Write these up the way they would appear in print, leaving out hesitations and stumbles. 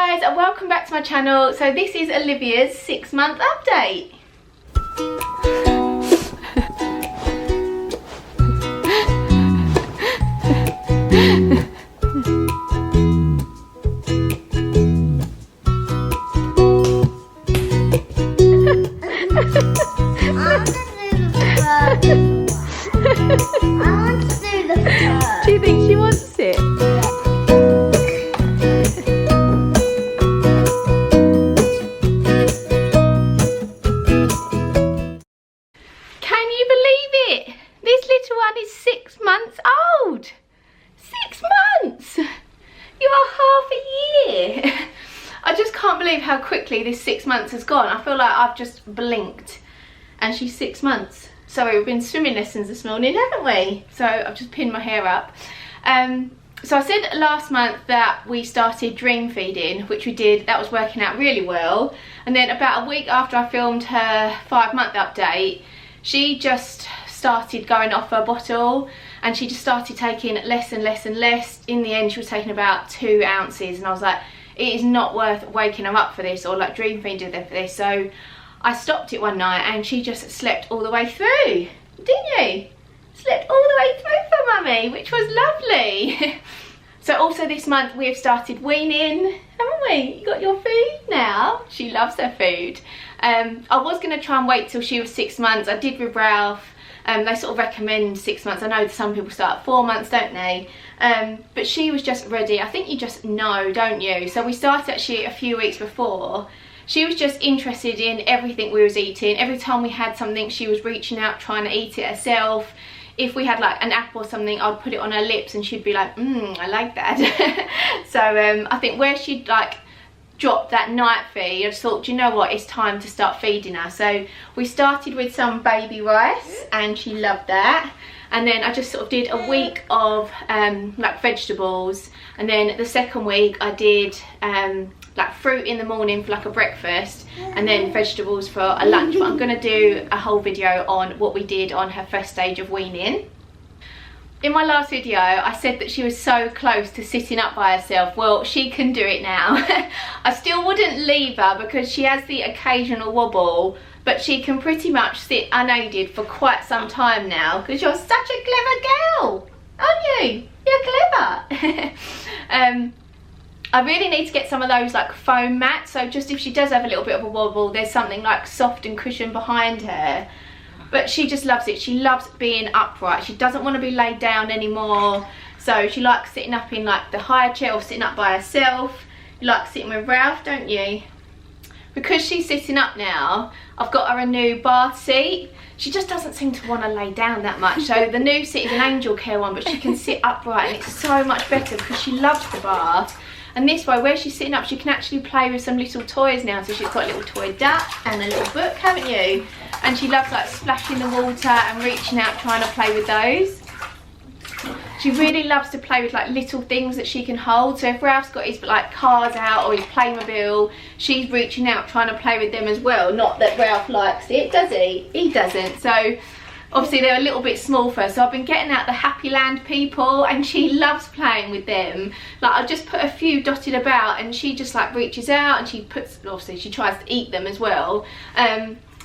guys, and welcome back to my channel. So this is Olivia's 6-month update. Do you think she wants it? Can you believe it? This little one is 6 months old. 6 months! You are half a year. I just can't believe how quickly this 6 months has gone. I feel like I've just blinked and she's 6 months. Sorry, we've been swimming lessons this morning, haven't we? So I've just pinned my hair up. So I said last month that we started dream feeding, which we did. That was working out really well. And then about a week after I filmed her 5-month update, she just started going off her bottle and she just started taking less and less and less. In the end, she was taking about 2 ounces, and I was like, it is not worth waking her up for this or like dream feeding them for this. So I stopped it one night and she just slept all the way through, didn't you? Slept all the way through for mummy, which was lovely. So also this month we have started weaning, haven't we? You got your food now. She loves her food. I was going to try and wait till she was 6 months. I did with Ralph. They sort of recommend 6 months. I know some people start at 4 months, don't they? But she was just ready. I think you just know, don't you? So we started actually a few weeks before. She was just interested in everything we was eating. Every time we had something, she was reaching out, trying to eat it herself. If we had like an apple or something, I'd put it on her lips and she'd be like, I like that. So I think where she'd like dropped that night feed, I just thought, do you know what, it's time to start feeding her. So we started with some baby rice and she loved that. And then I just sort of did a week of like vegetables, and then the second week I did like fruit in the morning for like a breakfast, and then vegetables for a lunch. But I'm going to do a whole video on what we did on her first stage of weaning. In my last video I said that she was so close to sitting up by herself. Well, she can do it now. I still wouldn't leave her because she has the occasional wobble, but she can pretty much sit unaided for quite some time now, because you're such a clever girl, aren't you? You're clever. I really need to get some of those like foam mats, so just if she does have a little bit of a wobble, there's something like soft and cushioned behind her. But she just loves it. She loves being upright. She doesn't want to be laid down anymore. So she likes sitting up in like the high chair or sitting up by herself. You like sitting with Ralph, don't you? Because she's sitting up now, I've got her a new bath seat. She just doesn't seem to want to lay down that much. So the new seat is an angel care one, but she can sit upright and it's so much better because she loves the bath. And this way, where she's sitting up, she can actually play with some little toys now. So she's got a little toy duck and a little book, haven't you? And she loves like splashing the water and reaching out, trying to play with those. She really loves to play with like little things that she can hold. So if Ralph's got his like cars out or his Playmobil, she's reaching out, trying to play with them as well. Not that Ralph likes it, does he? He doesn't. So obviously they're a little bit small for her, so I've been getting out the Happy Land people and she loves playing with them. Like I just put a few dotted about and she just like reaches out and she puts, obviously she tries to eat them as well,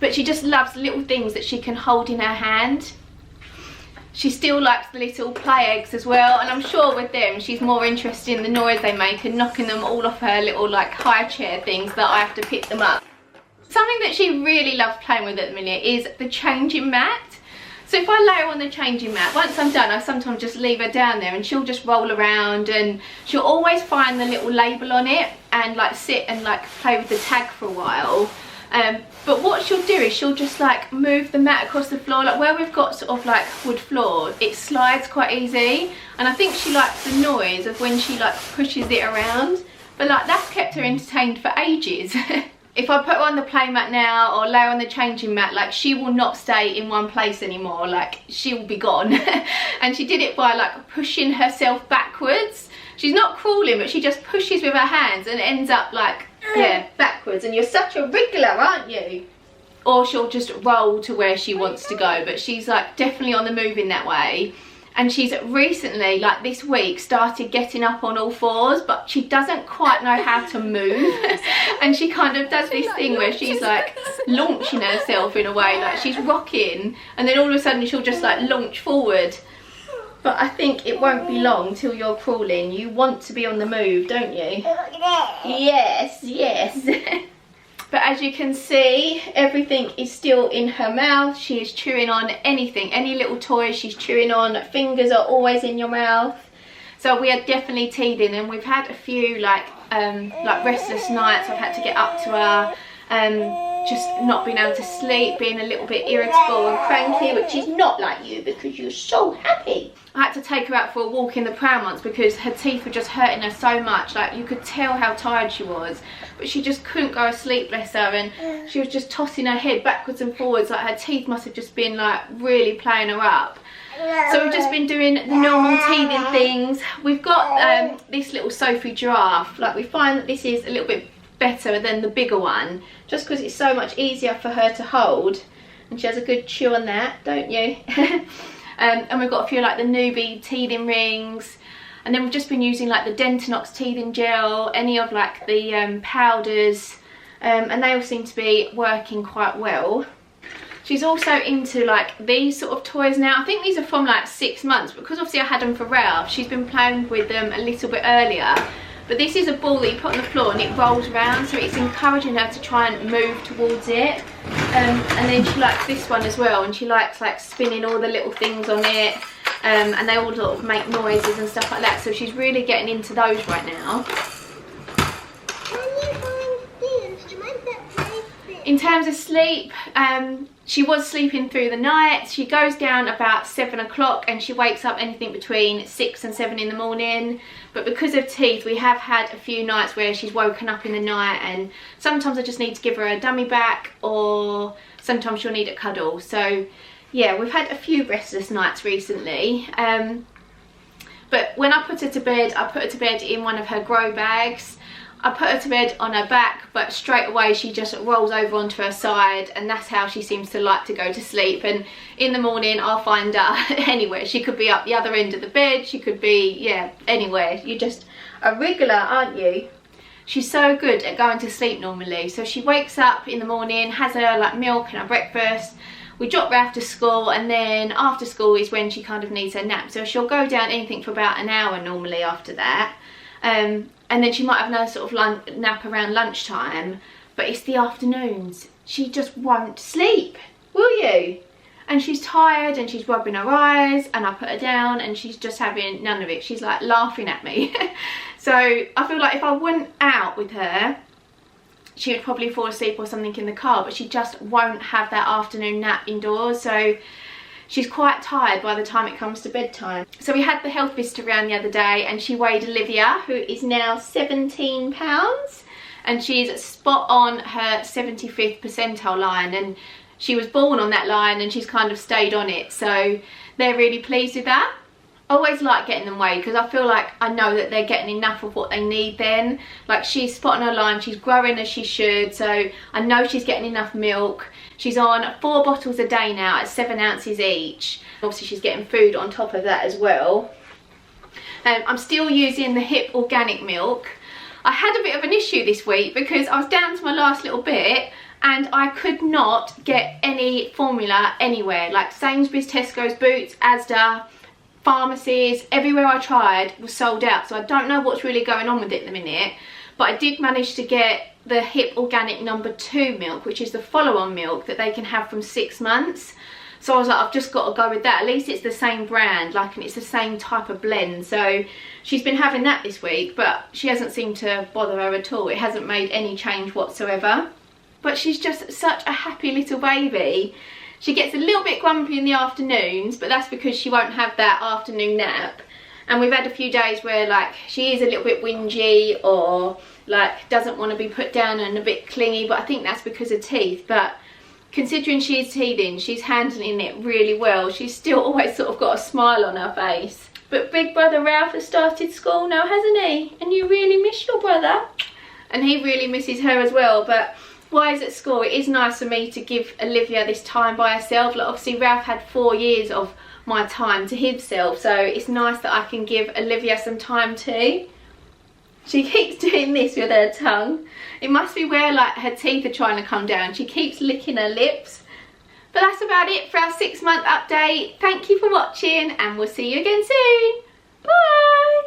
but she just loves little things that she can hold in her hand. She still likes the little play eggs as well, and I'm sure with them she's more interested in the noise they make and knocking them all off her little like high chair things that I have to pick them up. Something that she really loves playing with at the minute is the changing mat. So if I lay her on the changing mat, once I'm done, I sometimes just leave her down there and she'll just roll around, and she'll always find the little label on it and like sit and like play with the tag for a while. But what she'll do is she'll just like move the mat across the floor. Like where we've got sort of like wood floor, it slides quite easy, and I think she likes the noise of when she like pushes it around. But like that's kept her entertained for ages. If I put her on the play mat now or lay her on the changing mat, like she will not stay in one place anymore. Like she will be gone. And she did it by like pushing herself backwards. She's not crawling, but she just pushes with her hands and ends up like, yeah, backwards. And you're such a wriggler, aren't you? Or she'll just roll to where she wants to go, but she's like definitely on the move in that way. And she's recently, like this week, started getting up on all fours, but she doesn't quite know how to move. And she kind of does this thing where she's like launching herself in a way, like she's rocking, and then all of a sudden she'll just like launch forward. But I think it won't be long till you're crawling. You want to be on the move, don't you? Yes, yes. But as you can see, everything is still in her mouth. She is chewing on anything, any little toy she's chewing on. Fingers are always in your mouth. So we are definitely teething, and we've had a few like restless nights. I've had to get up to her, just not being able to sleep, being a little bit irritable and cranky, which is not like you because you're so happy. I had to take her out for a walk in the pram once because her teeth were just hurting her so much. Like, you could tell how tired she was, but she just couldn't go to sleep, bless her, and she was just tossing her head backwards and forwards. Like, her teeth must have just been like really playing her up. So we've just been doing the normal teething things. We've got this little Sophie giraffe. Like, we find that this is a little bit better than the bigger one, just because it's so much easier for her to hold, and she has a good chew on that, don't you? And we've got a few like the newbie teething rings, and then we've just been using like the Dentinox teething gel, any of like the powders, and they all seem to be working quite well. She's also into like these sort of toys now. I think these are from like 6 months, because obviously I had them for Ralph. She's been playing with them a little bit earlier. But this is a ball that you put on the floor and it rolls around, so it's encouraging her to try and move towards it. And then she likes this one as well, and she likes like spinning all the little things on it, and they all sort of make noises and stuff like that. So she's really getting into those right now. In terms of sleep, she was sleeping through the night. She goes down about 7 o'clock and she wakes up anything between 6 and 7 in the morning. But because of teeth, we have had a few nights where she's woken up in the night, and sometimes I just need to give her a dummy back, or sometimes she'll need a cuddle. So yeah, we've had a few restless nights recently. But when I put her to bed, I put her to bed in one of her grow bags. I put her to bed on her back, but straight away she just rolls over onto her side, and that's how she seems to like to go to sleep. And in the morning I'll find her anywhere. She could be up the other end of the bed, she could be, yeah, anywhere. You're just a wriggler, aren't you? She's so good at going to sleep normally. So she wakes up in the morning, has her like milk and her breakfast. We drop her after school, and then after school is when she kind of needs her nap. So she'll go down anything for about an hour normally after that. And then she might have another sort of nap around lunchtime, but it's the afternoons. She just won't sleep, will you? And she's tired and she's rubbing her eyes, and I put her down and she's just having none of it. She's like laughing at me. So I feel like if I went out with her, she would probably fall asleep or something in the car, but she just won't have that afternoon nap indoors. So she's quite tired by the time it comes to bedtime. So we had the health visitor around the other day, and she weighed Olivia, who is now 17 pounds, and she's spot on her 75th percentile line, and she was born on that line and she's kind of stayed on it. So they're really pleased with that. I always like getting them weighed because I feel like I know that they're getting enough of what they need then. Like, she's spot on her line, she's growing as she should, so I know she's getting enough milk. She's on 4 bottles a day now at 7 ounces each. Obviously she's getting food on top of that as well. I'm still using the Hip organic milk. I had a bit of an issue this week because I was down to my last little bit and I could not get any formula anywhere. Like Sainsbury's, Tesco's, Boots, Asda, pharmacies, everywhere I tried was sold out. So I don't know what's really going on with it at the minute. But I did manage to get the Hip Organic number 2 milk, which is the follow-on milk that they can have from 6 months. So I was like, I've just got to go with that. At least it's the same brand, like, and it's the same type of blend. So she's been having that this week, but she hasn't seemed to bother her at all. It hasn't made any change whatsoever. But she's just such a happy little baby. She gets a little bit grumpy in the afternoons, but that's because she won't have that afternoon nap. And we've had a few days where like she is a little bit whingy or like doesn't want to be put down and a bit clingy, but I think that's because of teeth. But considering she's teething, she's handling it really well. She's still always sort of got a smile on her face. But big brother Ralph has started school now, hasn't he? And you really miss your brother. And he really misses her as well. But while he's at school, it is nice for me to give Olivia this time by herself. Like, obviously Ralph had 4 years of my time to himself, so it's nice that I can give Olivia some time too. She keeps doing this with her tongue. It must be where like her teeth are trying to come down. She keeps licking her lips. But that's about it for our 6-month update. Thank you for watching, and we'll see you again soon. Bye.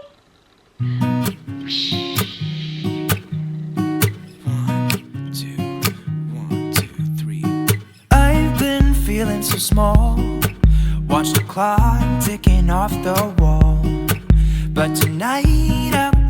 Feeling so small, watch the clock ticking off the wall, but tonight I'm